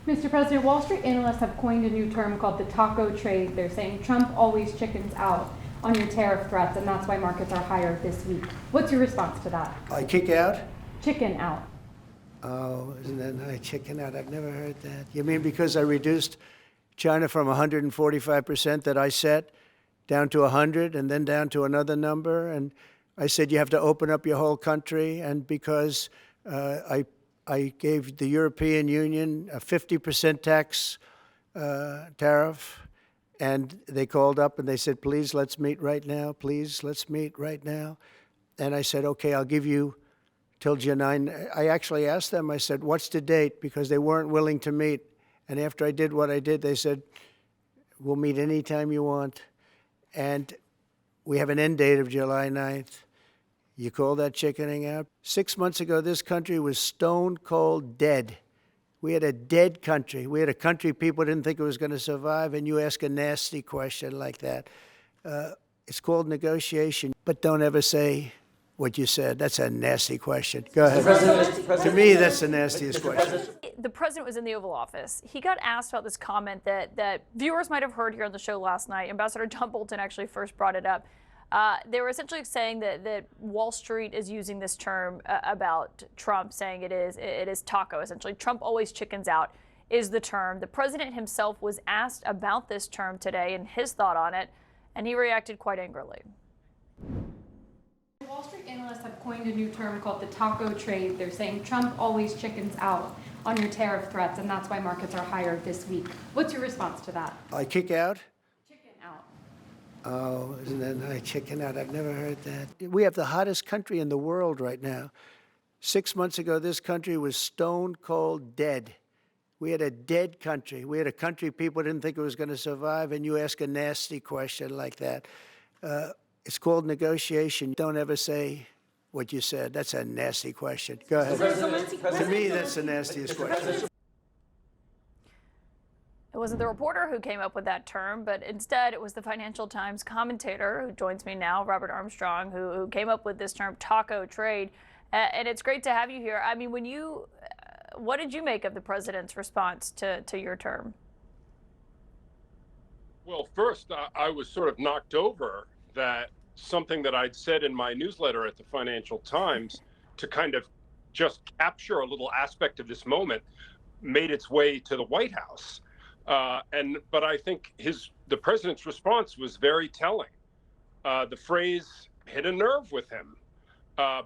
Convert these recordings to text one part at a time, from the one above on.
Mr. President, Wall Street analysts have coined a new term called the taco trade. They're saying Trump always chickens out on your tariff threats, and that's why markets are higher this week. What's your response to that? I kick out? Chicken out. Oh, isn't that nice? Chicken out. I've never heard that. You mean because I reduced China from 145% that I set down to 100 and then down to another number? And I said you have to open up your whole country. And because I gave the European Union a 50% tax tariff, and they called up and they said, please, let's meet right now. Please, let's meet right now. And I said, okay, I'll give you till July 9. I actually asked them, I said, what's the date? Because they weren't willing to meet. And after I did what I did, they said, we'll meet anytime you want. And we have an end date of July 9th. You call that chickening out? 6 months ago, this country was stone cold dead. We had a dead country. We had a country people didn't think it was going to survive, and you ask a nasty question like that. It's called negotiation, but don't ever say what you said. That's a nasty question. Go ahead. To me, that's the nastiest question. The president was in the Oval Office. He got asked about this comment that viewers might have heard here on the show last night. Ambassador John Bolton actually first brought it up. They were essentially saying that Wall Street is using this term about Trump, saying it is taco, essentially. Trump always chickens out is the term. The president himself was asked about this term today and his thought on it, and he reacted quite angrily. Wall Street analysts have coined a new term called the taco trade. They're saying Trump always chickens out on your tariff threats, and that's why markets are higher this week. What's your response to that? I kick out? Chicken out. Oh, isn't that nice? Chicken out. I've never heard that. We have the hottest country in the world right now. 6 months ago, this country was stone cold dead. We had a dead country. We had a country people didn't think it was going to survive, and you ask a nasty question like that. It's called negotiation. Don't ever say what you said. That's a nasty question. Go ahead. To me, that's the nastiest question. It wasn't the reporter who came up with that term, but instead it was the Financial Times commentator who joins me now, Robert Armstrong, who came up with this term, taco trade. And it's great to have you here. I mean, what did you make of the president's response to your term? Well, first, I was sort of knocked over that something that I'd said in my newsletter at the Financial Times to kind of just capture a little aspect of this moment made its way to the White House. But I think the president's response was very telling. The phrase hit a nerve with him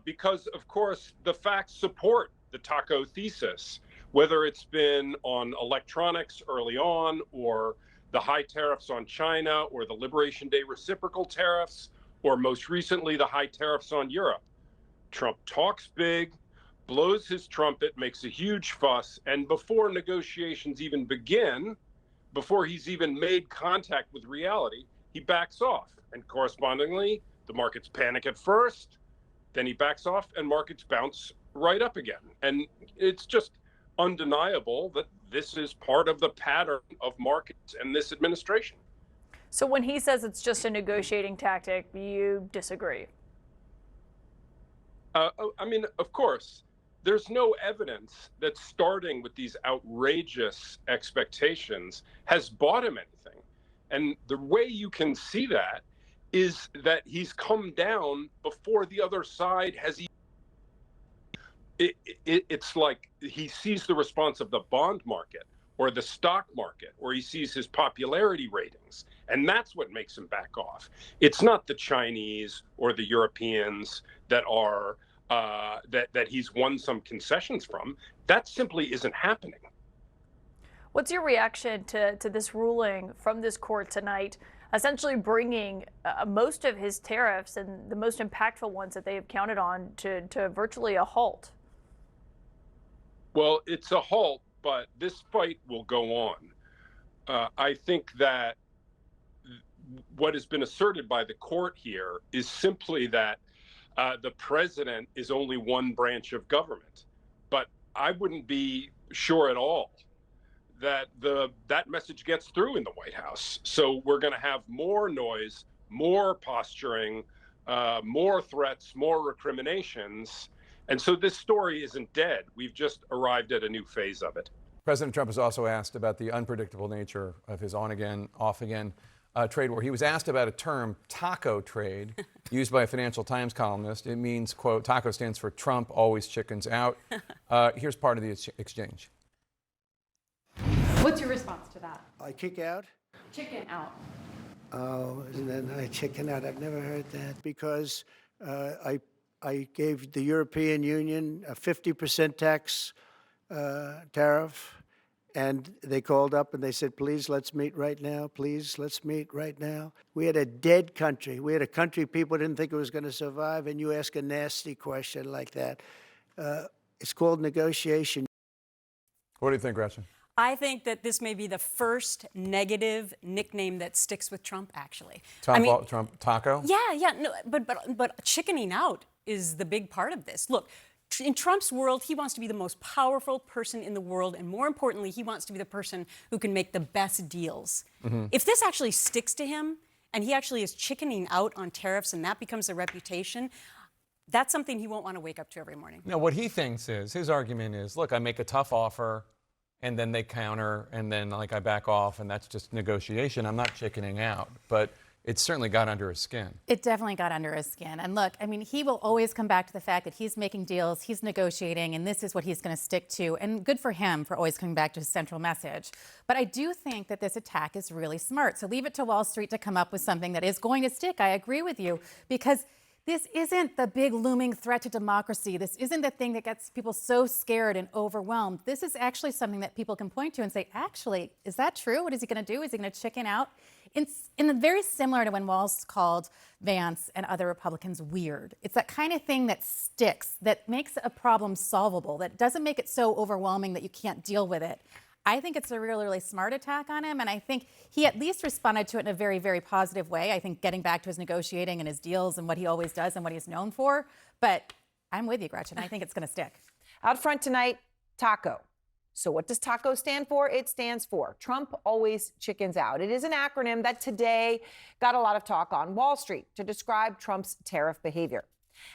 because, of course, the facts support the taco thesis, whether it's been on electronics early on or the high tariffs on China or the Liberation Day reciprocal tariffs, or most recently, the high tariffs on Europe. Trump talks big, blows his trumpet, makes a huge fuss, and before negotiations even begin, before he's even made contact with reality, he backs off. And correspondingly, the markets panic at first, then he backs off and markets bounce right up again. And it's just undeniable that this is part of the pattern of markets and this administration. So when he says it's just a negotiating tactic, you disagree? I mean, of course, there's no evidence that starting with these outrageous expectations has bought him anything. And the way you can see that is that he's come down before the other side has it's like he sees the response of the bond market or the stock market, or he sees his popularity ratings, and that's what makes him back off. It's not the Chinese or the Europeans that are that he's won some concessions from. That simply isn't happening. What's your reaction to this ruling from this court tonight, essentially bringing most of his tariffs and the most impactful ones that they have counted on to virtually a halt? Well, it's a halt, but this fight will go on. I think that what has been asserted by the court here is simply that the president is only one branch of government. But I wouldn't be sure at all that that message gets through in the White House. So we're going to have more noise, more posturing, more threats, more recriminations. And so this story isn't dead. We've just arrived at a new phase of it. President Trump was also asked about the unpredictable nature of his on-again, off-again trade war. He was asked about a term, taco trade, used by a Financial Times columnist. It means, quote, taco stands for Trump always chickens out. Here's part of the exchange. What's your response to that? I kick out? Chicken out. Oh, and then I chicken out. I've never heard that because I gave the European Union a 50% tax tariff, and they called up and they said, please, let's meet right now. Please, let's meet right now. We had a dead country. We had a country people didn't think it was going to survive, and you ask a nasty question like that. It's called negotiation. What do you think, Gretchen? I think that this may be the first negative nickname that sticks with Trump, actually. Trump taco? Yeah, no, but chickening out is the big part of this. Look, in Trump's world, he wants to be the most powerful person in the world, and more importantly, he wants to be the person who can make the best deals. If this actually sticks to him, and he actually is chickening out on tariffs, and that becomes a reputation, that's something he won't want to wake up to every morning. No, what he thinks is, his argument is, look, I make a tough offer, and then they counter, and then I back off, and that's just negotiation. I'm not chickening out, but it certainly got under his skin. It definitely got under his skin. And look, I mean, he will always come back to the fact that he's making deals, he's negotiating, and this is what he's going to stick to. And good for him for always coming back to his central message. But I do think that this attack is really smart. So leave it to Wall Street to come up with something that is going to stick. I agree with you, because this isn't the big looming threat to democracy. This isn't the thing that gets people so scared and overwhelmed. This is actually something that people can point to and say, actually, is that true? What is he going to do? Is he going to chicken out? It's very similar to when Walz called Vance and other Republicans weird. It's that kind of thing that sticks, that makes a problem solvable, that doesn't make it so overwhelming that you can't deal with it. I think it's a really, really smart attack on him, and I think he at least responded to it in a very, very positive way. I think getting back to his negotiating and his deals and what he always does and what he's known for. But I'm with you, Gretchen. I think it's going to stick. Out front tonight, taco. So what does TACO stand for? It stands for Trump always chickens out. It is an acronym that today got a lot of talk on Wall Street to describe Trump's tariff behavior.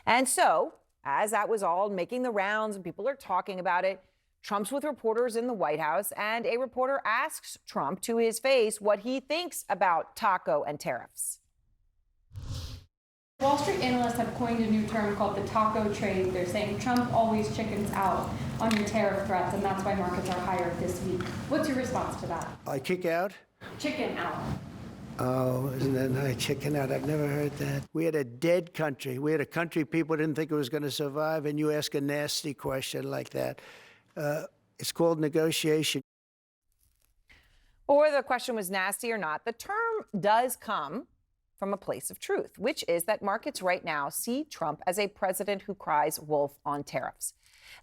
And so, as that was all making the rounds and people are talking about it, Trump's with reporters in the White House, and a reporter asks Trump to his face what he thinks about TACO and tariffs. Wall Street analysts have coined a new term called the taco trade. They're saying Trump always chickens out on your tariff threats, and that's why markets are higher this week. What's your response to that? I kick out? Chicken out. Oh, and then I chicken out. I've never heard that. We had a dead country. We had a country people didn't think it was going to survive, and you ask a nasty question like that. It's called negotiation. Or whether the question was nasty or not, the term does come from a place of truth, which is that markets right now see Trump as a president who cries wolf on tariffs.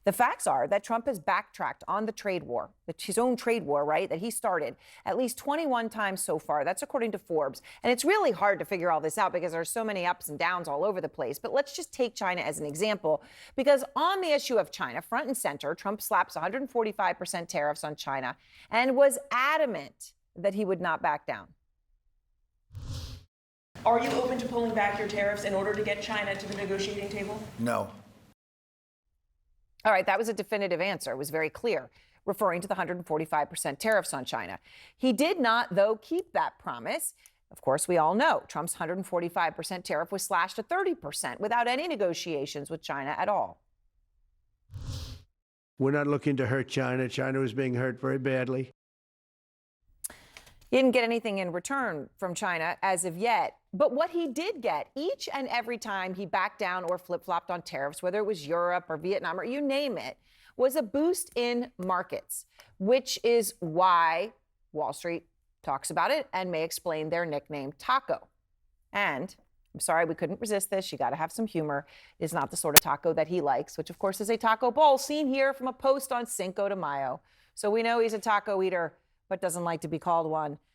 The facts are that Trump has backtracked on the trade war, his own trade war, right, that he started at least 21 times so far. That's according to Forbes. And it's really hard to figure all this out because there's so many ups and downs all over the place. But let's just take China as an example, because on the issue of China, front and center, Trump slaps 145% tariffs on China and was adamant that he would not back down. Are you open to pulling back your tariffs in order to get China to the negotiating table? No. All right, that was a definitive answer. It was very clear, referring to the 145% tariffs on China. He did not, though, keep that promise. Of course, we all know Trump's 145% tariff was slashed to 30% without any negotiations with China at all. We're not looking to hurt China. China was being hurt very badly. He didn't get anything in return from China as of yet. But what he did get each and every time he backed down or flip-flopped on tariffs, whether it was Europe or Vietnam or you name it, was a boost in markets, which is why Wall Street talks about it and may explain their nickname taco. And I'm sorry, we couldn't resist this. You got to have some humor. It's not the sort of taco that he likes, which of course is a taco bowl seen here from a post on Cinco de Mayo. So we know he's a taco eater, but doesn't like to be called one.